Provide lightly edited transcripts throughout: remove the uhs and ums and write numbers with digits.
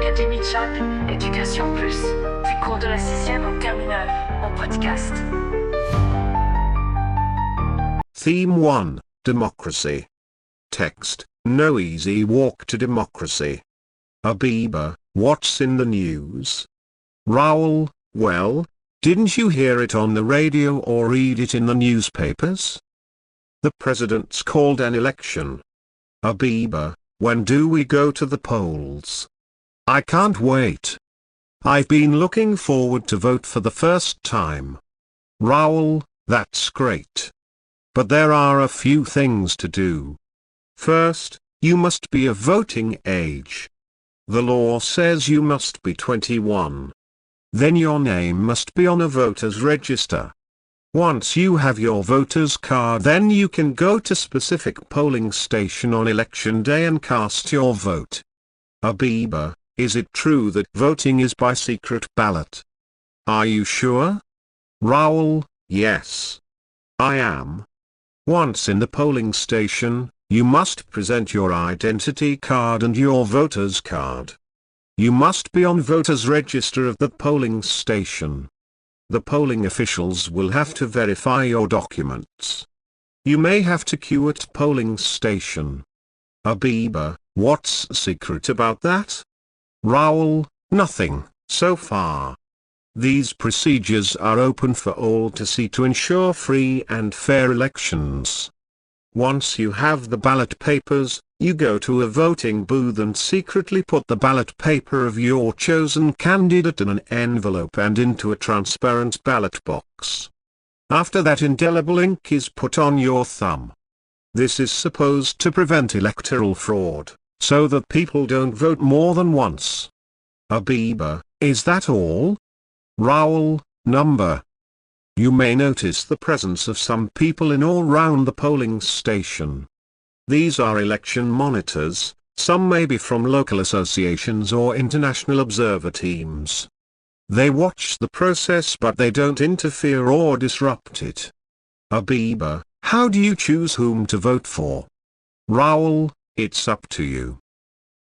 Académie Chap, Éducation Plus, du cours de la 6e en terminale, en podcast. Theme 1, Democracy. Text, no easy walk to democracy. Abiba, what's in the news? Raoul, well, didn't you hear it on the radio or read it in the newspapers? The president's called an election. Abiba, when do we go to the polls? I can't wait. I've been looking forward to vote for the first time. Raoul, that's great. But there are a few things to do. First, you must be of voting age. The law says you must be 21. Then your name must be on a voter's register. Once you have your voter's card, then you can go to specific polling station on election day and cast your vote. Abiba, is it true that voting is by secret ballot? Are you sure? Raoul, yes. I am. Once in the polling station, you must present your identity card and your voter's card. You must be on voter's register of the polling station. The polling officials will have to verify your documents. You may have to queue at polling station. Abiba, what's secret about that? Raoul, nothing, so far. These procedures are open for all to see to ensure free and fair elections. Once you have the ballot papers, you go to a voting booth and secretly put the ballot paper of your chosen candidate in an envelope and into a transparent ballot box. After that, indelible ink is put on your thumb. This is supposed to prevent electoral fraud, so that people don't vote more than once. Abiba, is that all? Raoul, number. You may notice the presence of some people in or round the polling station. These are election monitors, some may be from local associations or international observer teams. They watch the process but they don't interfere or disrupt it. Abiba, how do you choose whom to vote for? Raoul, it's up to you.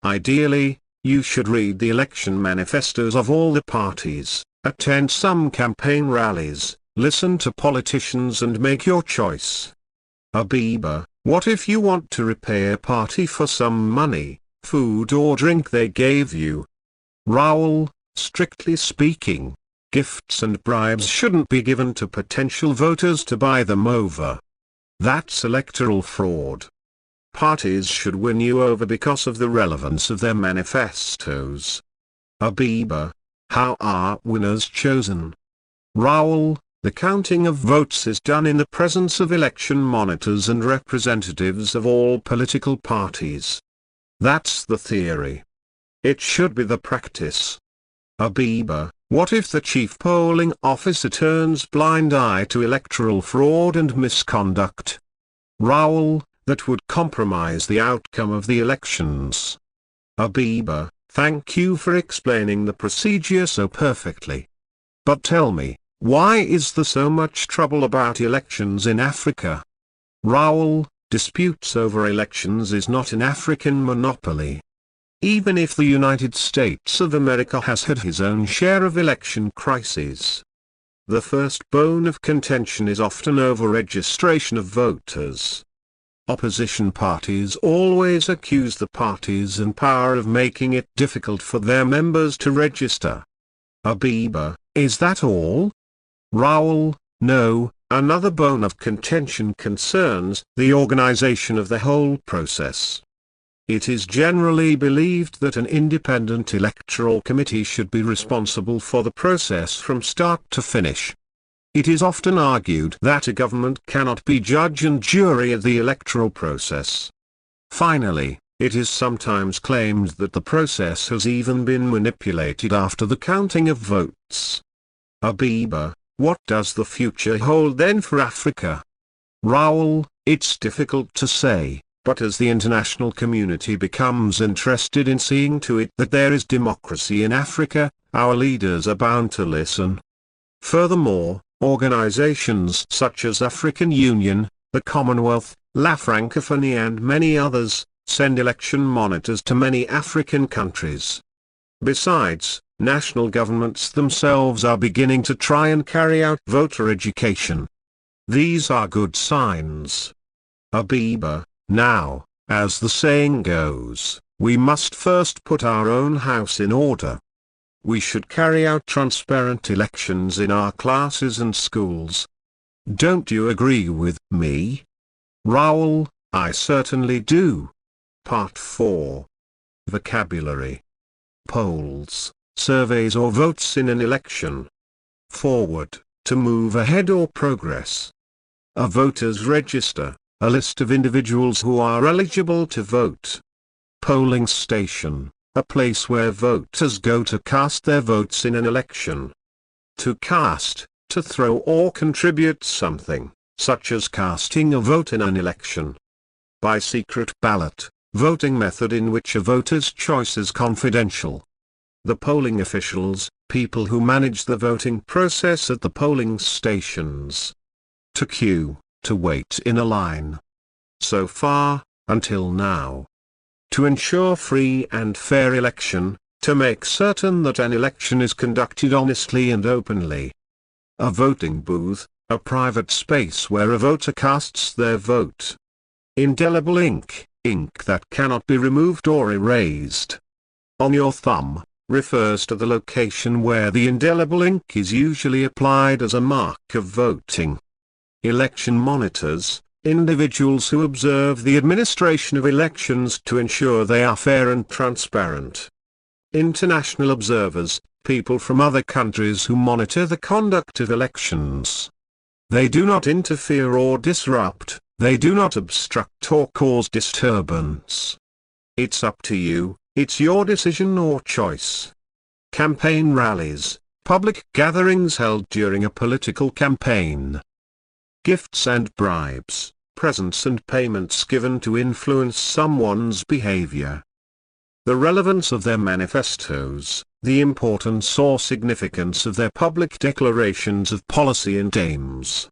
Ideally, you should read the election manifestos of all the parties, attend some campaign rallies, listen to politicians and make your choice. Abiba, what if you want to repay a party for some money, food or drink they gave you? Raoul, strictly speaking, gifts and bribes shouldn't be given to potential voters to buy them over. That's electoral fraud. Parties should win you over because of the relevance of their manifestos. Abiba, how are winners chosen? Raoul, the counting of votes is done in the presence of election monitors and representatives of all political parties. That's the theory. It should be the practice. Abiba, what if the chief polling officer turns blind eye to electoral fraud and misconduct? Raoul, that would compromise the outcome of the elections. Abiba, thank you for explaining the procedure so perfectly. But tell me, why is there so much trouble about elections in Africa? Raoul, disputes over elections is not an African monopoly. Even if the United States of America has had his own share of election crises. The first bone of contention is often over registration of voters. Opposition parties always accuse the parties in power of making it difficult for their members to register. Abiba, is that all? Raoul, no, another bone of contention concerns the organization of the whole process. It is generally believed that an independent electoral committee should be responsible for the process from start to finish. It is often argued that a government cannot be judge and jury of the electoral process. Finally, it is sometimes claimed that the process has even been manipulated after the counting of votes. Abiba, what does the future hold then for Africa? Raoul, it's difficult to say, but as the international community becomes interested in seeing to it that there is democracy in Africa, our leaders are bound to listen. Furthermore, organizations such as African Union, the Commonwealth, La Francophonie and many others, send election monitors to many African countries. Besides, national governments themselves are beginning to try and carry out voter education. These are good signs. Abiba, now, as the saying goes, we must first put our own house in order. We should carry out transparent elections in our classes and schools. Don't you agree with me? Raoul, I certainly do. Part 4. Vocabulary. Polls, surveys or votes in an election. Forward, to move ahead or progress. A voter's register, a list of individuals who are eligible to vote. Polling station, a place where voters go to cast their votes in an election. To cast, to throw or contribute something, such as casting a vote in an election. By secret ballot, voting method in which a voter's choice is confidential. The polling officials, people who manage the voting process at the polling stations. To queue, to wait in a line. So far, until now. To ensure free and fair election, to make certain that an election is conducted honestly and openly. A voting booth, a private space where a voter casts their vote. Indelible ink, ink that cannot be removed or erased. On your thumb, refers to the location where the indelible ink is usually applied as a mark of voting. Election monitors, individuals who observe the administration of elections to ensure they are fair and transparent. International observers, people from other countries who monitor the conduct of elections. They do not interfere or disrupt, they do not obstruct or cause disturbance. It's up to you, it's your decision or choice. Campaign rallies, public gatherings held during a political campaign. Gifts and bribes, presents and payments given to influence someone's behavior. The relevance of their manifestos, the importance or significance of their public declarations of policy and aims.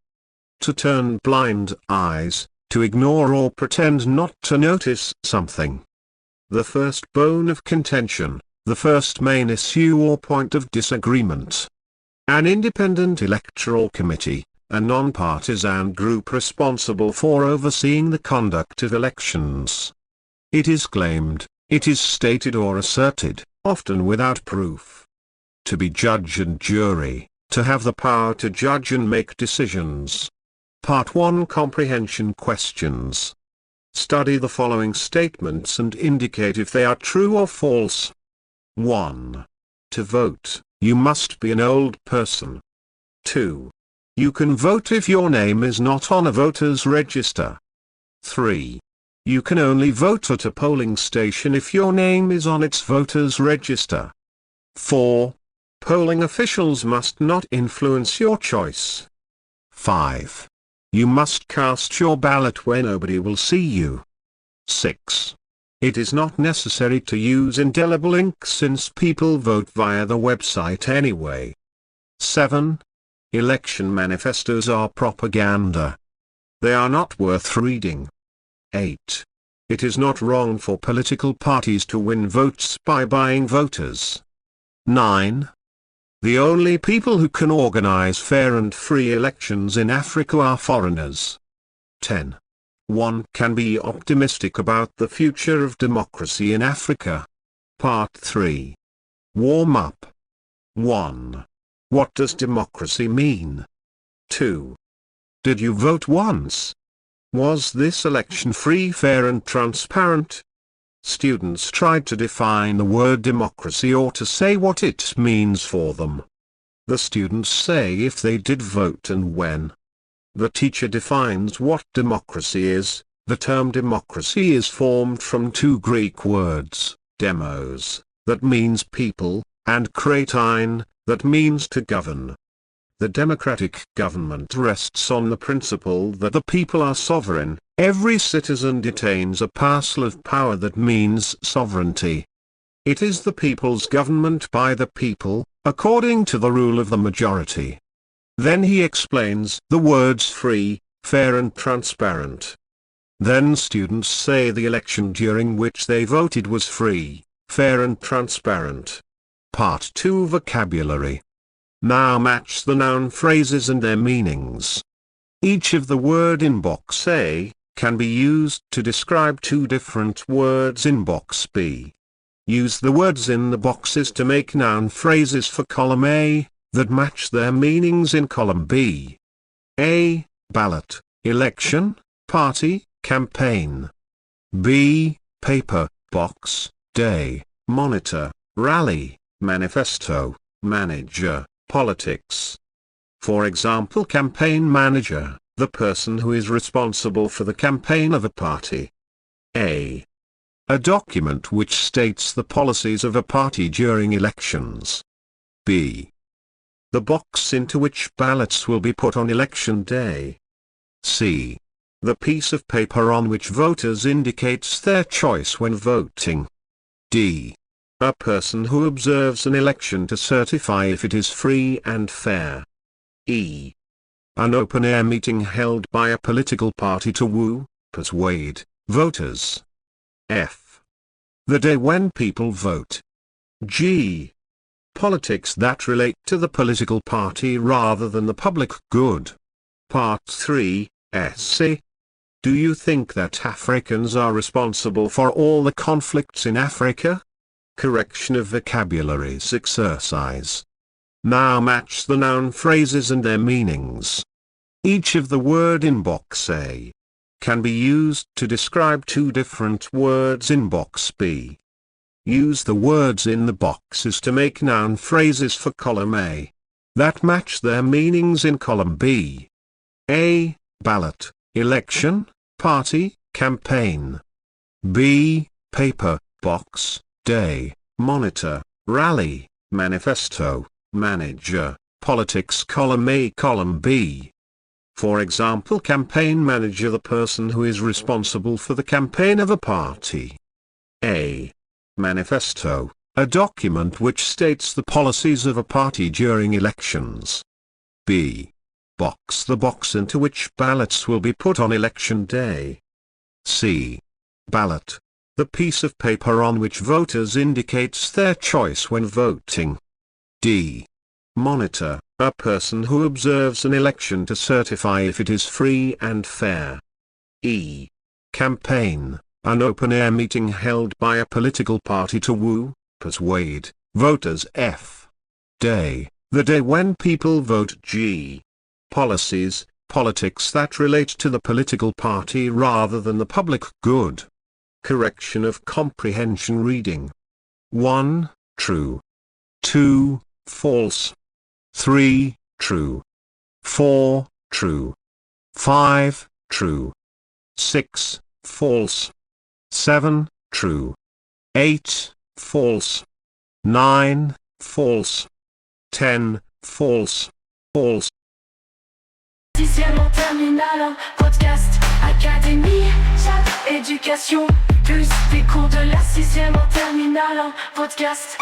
To turn blind eyes, to ignore or pretend not to notice something. The first bone of contention, the first main issue or point of disagreement. An independent electoral committee, a non-partisan group responsible for overseeing the conduct of elections. It is claimed, it is stated or asserted, often without proof. To be judge and jury, to have the power to judge and make decisions. Part 1 Comprehension Questions. Study the following statements and indicate if they are true or false. 1. To vote, you must be an old person. 2. You can vote if your name is not on a voter's register. 3. You can only vote at a polling station if your name is on its voter's register. 4. Polling officials must not influence your choice. 5. You must cast your ballot where nobody will see you. 6. It is not necessary to use indelible ink since people vote via the website anyway. 7. Election manifestos are propaganda. They are not worth reading. 8. It is not wrong for political parties to win votes by buying voters. 9. The only people who can organize fair and free elections in Africa are foreigners. 10. One can be optimistic about the future of democracy in Africa. Part 3. Warm up. 1. What does democracy mean? 2. Did you vote once? Was this election free, fair and transparent? Students tried to define the word democracy or to say what it means for them. The students say if they did vote and when. The teacher defines what democracy is. The term democracy is formed from two Greek words, demos, that means people, and kratein, that means to govern. The democratic government rests on the principle that the people are sovereign. Every citizen detains a parcel of power that means sovereignty. It is the people's government by the people, according to the rule of the majority. Then he explains the words free, fair and transparent. Then students say the election during which they voted was free, fair and transparent. Part 2 Vocabulary. Now match the noun phrases and their meanings. Each of the word in box A can be used to describe two different words in box B. Use the words in the boxes to make noun phrases for column A that match their meanings in column B. A. Ballot, election, party, campaign. B. Paper, box, day, monitor, rally, manifesto, manager, politics. For example, campaign manager, the person who is responsible for the campaign of a party. A document which states the policies of a party during elections. B. The box into which ballots will be put on election day. C. The piece of paper on which voters indicates their choice when voting. D. A person who observes an election to certify if it is free and fair. E. An open-air meeting held by a political party to persuade, voters. F. The day when people vote. G. Politics that relate to the political party rather than the public good. Part 3, Essay. Do you think that Africans are responsible for all the conflicts in Africa? Correction of vocabularies exercise. Now match the noun phrases and their meanings. Each of the word in box A can be used to describe two different words in box B. Use the words in the boxes to make noun phrases for column A that match their meanings in column B. A. Ballot, election, party, campaign. B. Paper, box, day, monitor, rally, manifesto, manager, politics. Column A. Column B. For example, campaign manager, the person who is responsible for the campaign of a party. A. Manifesto, a document which states the policies of a party during elections. B. Box, the box into which ballots will be put on election day. C. Ballot, the piece of paper on which voters indicates their choice when voting. D. Monitor, a person who observes an election to certify if it is free and fair. E. Campaign, an open-air meeting held by a political party to persuade, voters. F. Day, the day when people vote. G. Policies, politics that relate to the political party rather than the public good. Correction of comprehension reading. 1. True. 2. False. 3. True. 4. True. 5. True. 6. False. 7. True. 8. False. 9. False. 10. False. False. Sixième en terminale, podcast, académie, chat, éducation, plus des cours de la sixième en terminale, podcast.